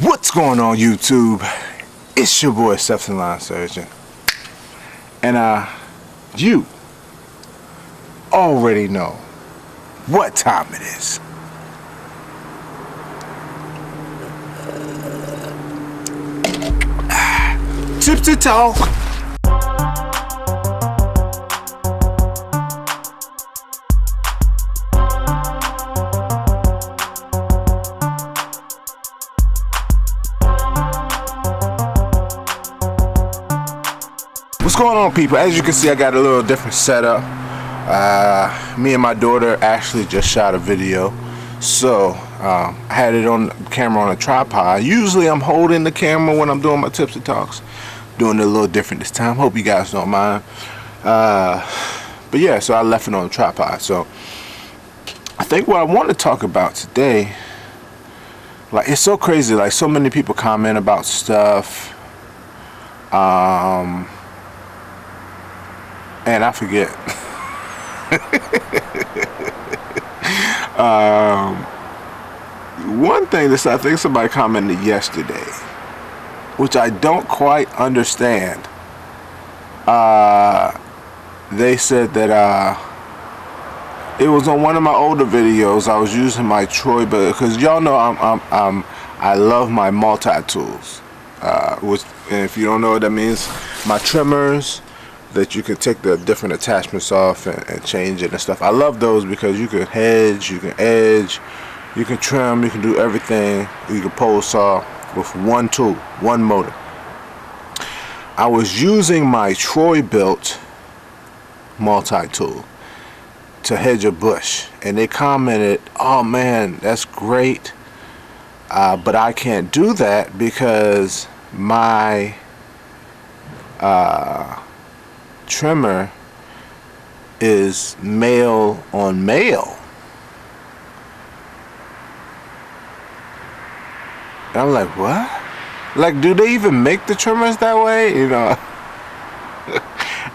What's going on, YouTube? It's your boy Seth the Line Surgeon, and you already know what time it is. Tipsy talk. What's going on, people? As you can see, I got a little different setup. Me and my daughter actually just shot a video, so I had it on camera on a tripod. Usually I'm holding the camera when I'm doing my tipsy talks. Doing it a little different this time. Hope you guys don't mind. But yeah, so I left it on a tripod. So I think what I want to talk about today, like, it's so crazy, like so many people comment about stuff, and I forget. One thing that I think somebody commented yesterday, which I don't quite understand. They said that it was on one of my older videos. I was using my Troy, but because y'all know I love my multi-tools. Which, and if you don't know what that means, my trimmers that you can take the different attachments off and change it and stuff. I love those because you can hedge, you can edge, you can trim, you can do everything. You can pole saw with one tool, one motor. I was using my Troy Bilt multi-tool to hedge a bush, and they commented, "Oh man, that's great, but I can't do that because my trimmer is male on male." And I'm like, what? Like, do they even make the trimmers that way? You know,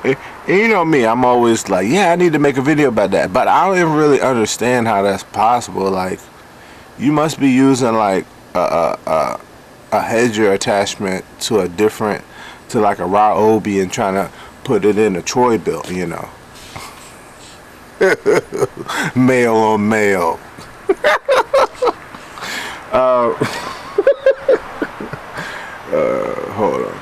and you know me, I'm always like, yeah, I need to make a video about that, but I don't even really understand how that's possible. Like, you must be using like a hedger attachment to a different, to like a raw Obi, and trying to put it in a Troy Bilt, you know. Male on male. Hold on.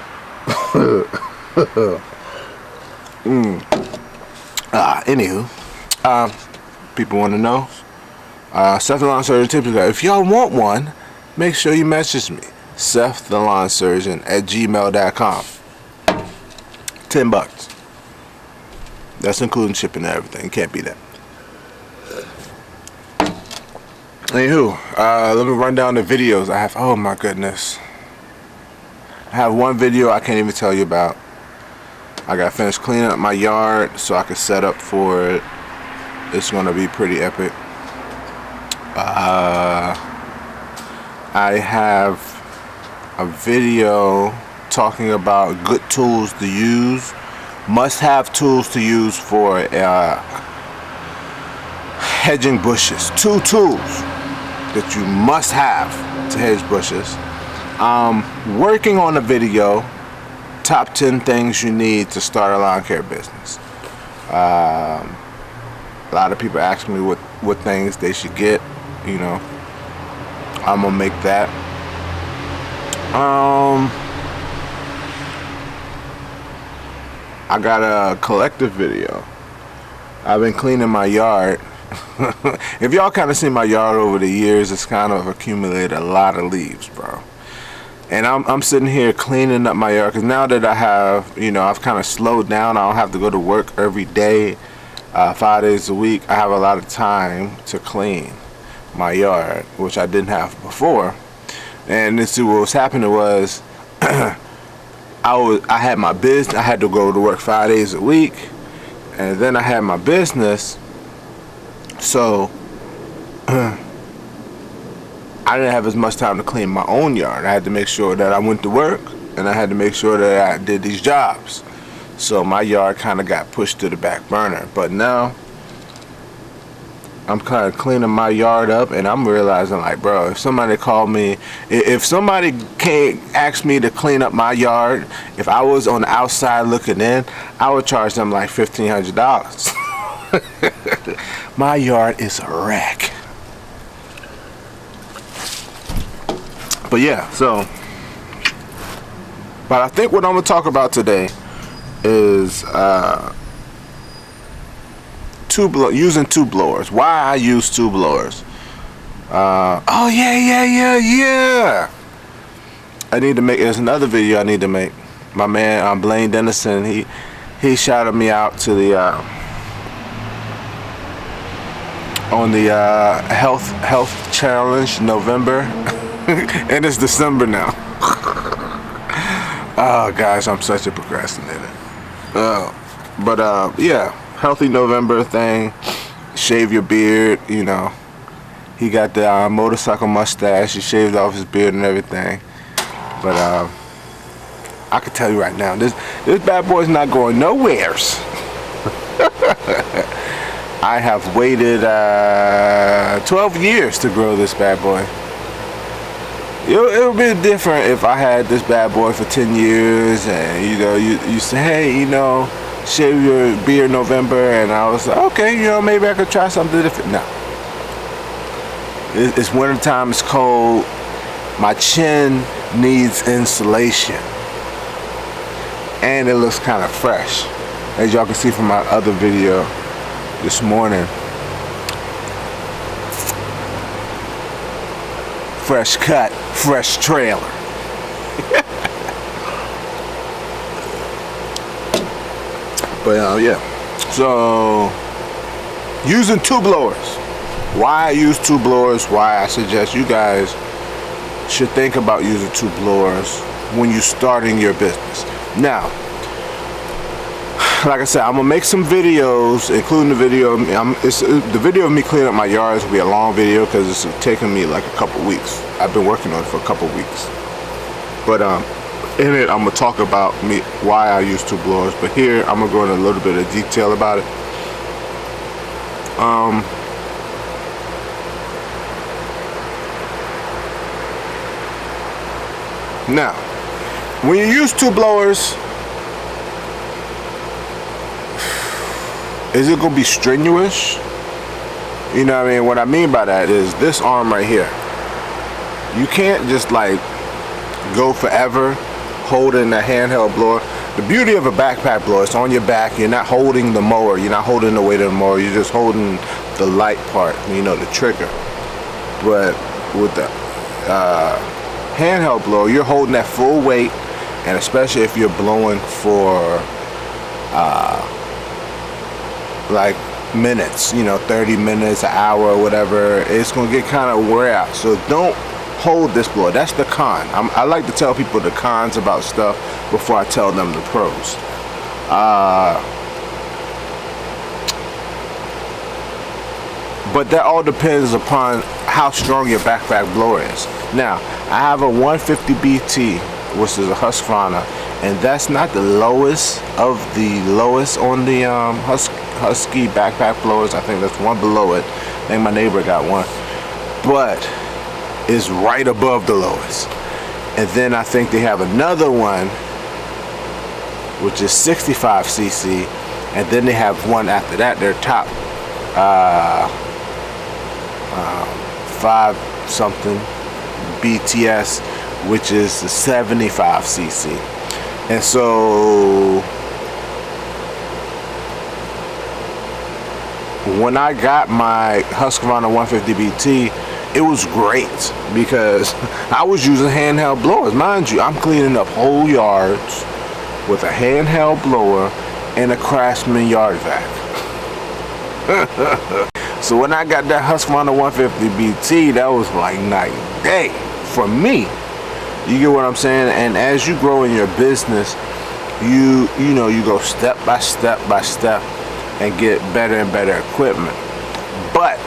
Anywho, people want to know. Seth the Lawn Surgeon typically, if y'all want one, make sure you message me. Seth the Lawn Surgeon at gmail.com. $10. That's including shipping and everything. Can't be that. Anywho, let me run down the videos I have. Oh my goodness. I have one video I can't even tell you about. I got finished cleaning up my yard so I could set up for it. It's gonna be pretty epic. I have a video talking about good tools to use, must-have tools to use for hedging bushes. 2 tools that you must have to hedge bushes. Working on a video, top 10 things you need to start a lawn care business. A lot of people ask me what things they should get. You know, I'm gonna make that. I got a collective video. I've been cleaning my yard. If y'all kind of seen my yard over the years, it's kind of accumulated a lot of leaves, bro. And I'm sitting here cleaning up my yard because now that I have, you know, I've kind of slowed down. I don't have to go to work every day, 5 days a week. I have a lot of time to clean my yard, which I didn't have before. And this, what was happening was, I had my business. I had to go to work 5 days a week, and then I had my business. So I didn't have as much time to clean my own yard. I had to make sure that I went to work, and I had to make sure that I did these jobs. So my yard kind of got pushed to the back burner. But now I'm kind of cleaning my yard up, and I'm realizing, like, bro, if somebody called me, if somebody came asked me to clean up my yard, if I was on the outside looking in, I would charge them like $1,500. My yard is a wreck. But yeah, so, but I think what I'm gonna talk about today is using two blowers. Why I use two blowers. Oh yeah. I need to make, there's another video I need to make. My man Blaine Dennison, he shouted me out to the on the health challenge November. And it's December now. Oh gosh, I'm such a procrastinator. But yeah, healthy November thing. Shave your beard, you know. He got the motorcycle mustache. He shaved off his beard and everything. But I can tell you right now, this bad boy's not going nowheres. I have waited 12 years to grow this bad boy. It would be different if I had this bad boy for 10 years and, you know, you say, hey, you know, shave your beard November, and I was like, okay, you know, maybe I could try something different. No. It's winter time, it's cold. My chin needs insulation. And it looks kind of fresh. As y'all can see from my other video this morning. Fresh cut, fresh trailer. But yeah, so using two blowers. Why I use two blowers, why I suggest you guys should think about using two blowers when you're starting your business. Now, like I said, I'm gonna make some videos, including the video. The video of me cleaning up my yards will be a long video because it's taking me like a couple weeks. I've been working on it for a couple weeks. But in it, I'm gonna talk about why I use two blowers. But here, I'm gonna go into a little bit of detail about it. Now, when you use two blowers, is it gonna be strenuous? You know what I mean? What I mean by that is this arm right here. You can't just like go forever holding a handheld blower. The beauty of a backpack blower, it's on your back. You're not holding the mower. You're not holding the weight of the mower. You're just holding the light part, you know, the trigger. But with the handheld blower, you're holding that full weight, and especially if you're blowing for like minutes, you know, 30 minutes, an hour, or whatever, it's gonna get kind of wear out. So don't hold this blower. That's the con. I like to tell people the cons about stuff before I tell them the pros. But that all depends upon how strong your backpack blower is. Now, I have a 150 BT, which is a Husqvarna, and that's not the lowest of the lowest on the Husky backpack blowers. I think that's one below it. I think my neighbor got one, but it's right above the lowest. And then I think they have another one, which is 65 cc, and then they have one after that, their top 5 something BTS, which is the 75 cc. And so when I got my Husqvarna 150 BT, it was great because I was using handheld blowers. Mind you, I'm cleaning up whole yards with a handheld blower and a Craftsman yard vac. So when I got that Husqvarna 150 BT, that was like night and day for me. You get what I'm saying? And as you grow in your business, you know, you go step by step by step and get better and better equipment. But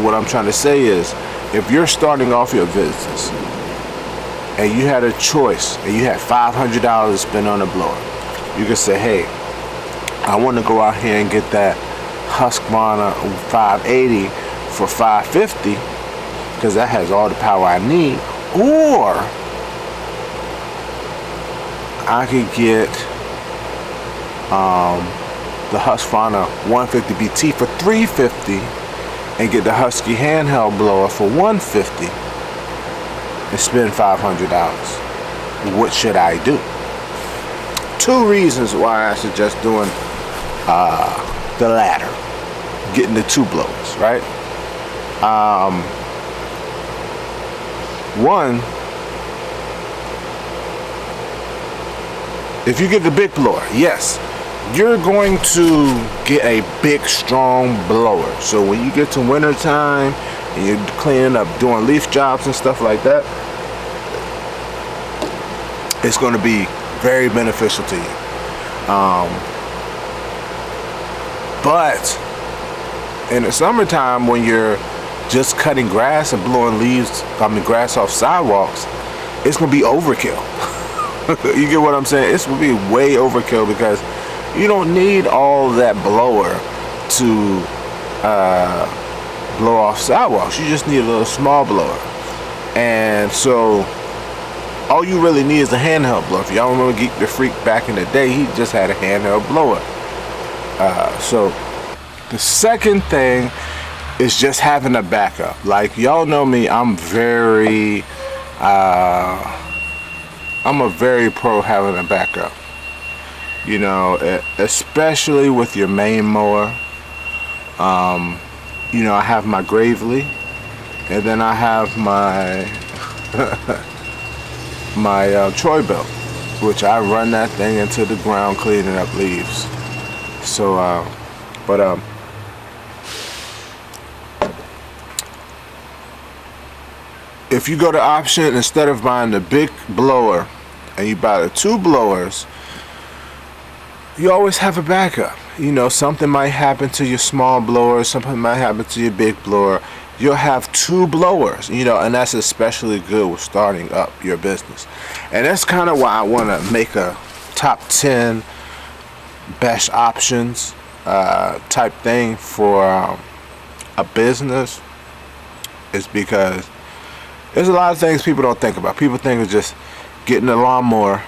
what I'm trying to say is, if you're starting off your business and you had a choice and you had $500 to spend on a blower, you could say, hey, I want to go out here and get that Husqvarna 580 for $550, because that has all the power I need, or I could get the Husqvarna 150BT for $350 and get the Husky handheld blower for $150 and spend $500. What should I do? 2 reasons why I suggest doing the latter, getting the 2 blowers, right? One, if you get the big blower, yes, you're going to get a big, strong blower. So when you get to winter time and you're cleaning up, doing leaf jobs and stuff like that, it's going to be very beneficial to you. But in the summertime, when you're just cutting grass and blowing grass off sidewalks, it's going to be overkill. You get what I'm saying? It's going to be way overkill, because you don't need all that blower to blow off sidewalks. You just need a little small blower. And so all you really need is a handheld blower. If y'all remember Geek the Freak back in the day, he just had a handheld blower. So the second thing is just having a backup. Like, y'all know me, I'm a very pro having a backup. You know, especially with your main mower. You know, I have my Gravely, and then I have my my Bilt, which I run that thing into the ground cleaning up leaves. So, if you go to option, instead of buying the big blower and you buy the 2 blowers, you always have a backup. You know, something might happen to your small blower, something might happen to your big blower. You'll have 2 blowers, you know, and that's especially good with starting up your business. And that's kind of why I want to make a top 10 best options type thing for a business, is because there's a lot of things people don't think about. People think of just getting a lawnmower,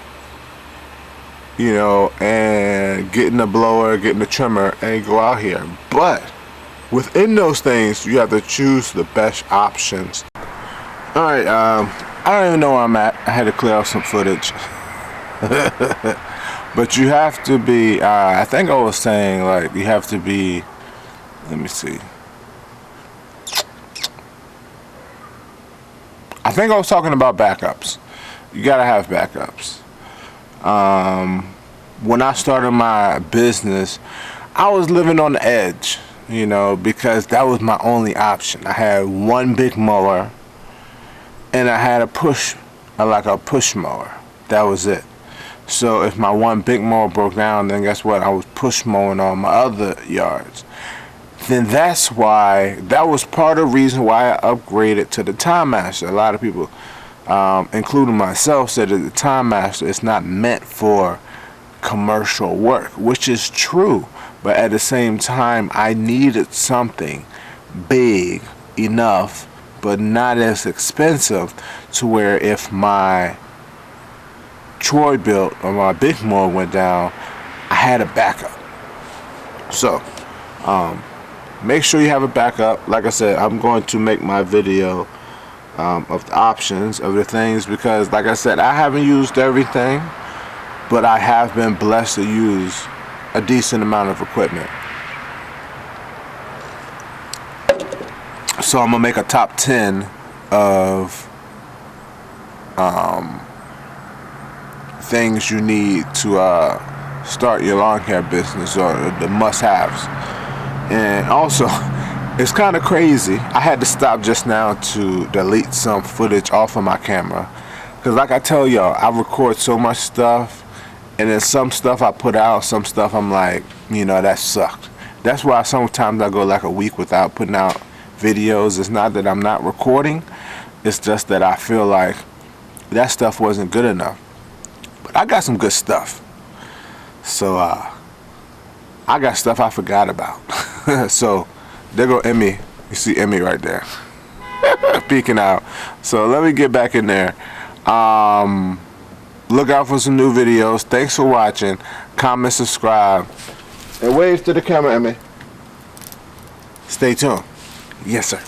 you know, and getting a blower, getting a trimmer, and go out here. But within those things, you have to choose the best options. Alright, I don't even know where I'm at. I had to clear out some footage. But you have to be, I think I was saying, like, you have to be, let me see. I think I was talking about backups. You gotta have backups. When I started my business, I was living on the edge, you know, because that was my only option. I had one big mower, and I had a push mower. That was it. So if my one big mower broke down, then guess what? I was push mowing on my other yards. Then that was part of the reason why I upgraded to the Timemaster. A lot of people, including myself, said that the Timemaster is not meant for commercial work, which is true. But at the same time, I needed something big enough, but not as expensive, to where if my Bilt or my big mower went down, I had a backup. So, make sure you have a backup. Like I said, I'm going to make my video of the options of the things, because like I said, I haven't used everything, but I have been blessed to use a decent amount of equipment. So I'm gonna make a top 10 of things you need to start your lawn care business, or the must-haves. And also, it's kind of crazy. I had to stop just now to delete some footage off of my camera, because like I tell y'all, I record so much stuff, and then some stuff I put out, some stuff I'm like, you know, that sucked. That's why sometimes I go like a week without putting out videos. It's not that I'm not recording, it's just that I feel like that stuff wasn't good enough. But I got some good stuff. So I got stuff I forgot about. So there go Emmy You see Emmy right there. Peeking out. So let me get back in there. Look out for some new videos. Thanks for watching. Comment, subscribe, and wave to the camera, Emmy. Stay tuned. Yes, sir.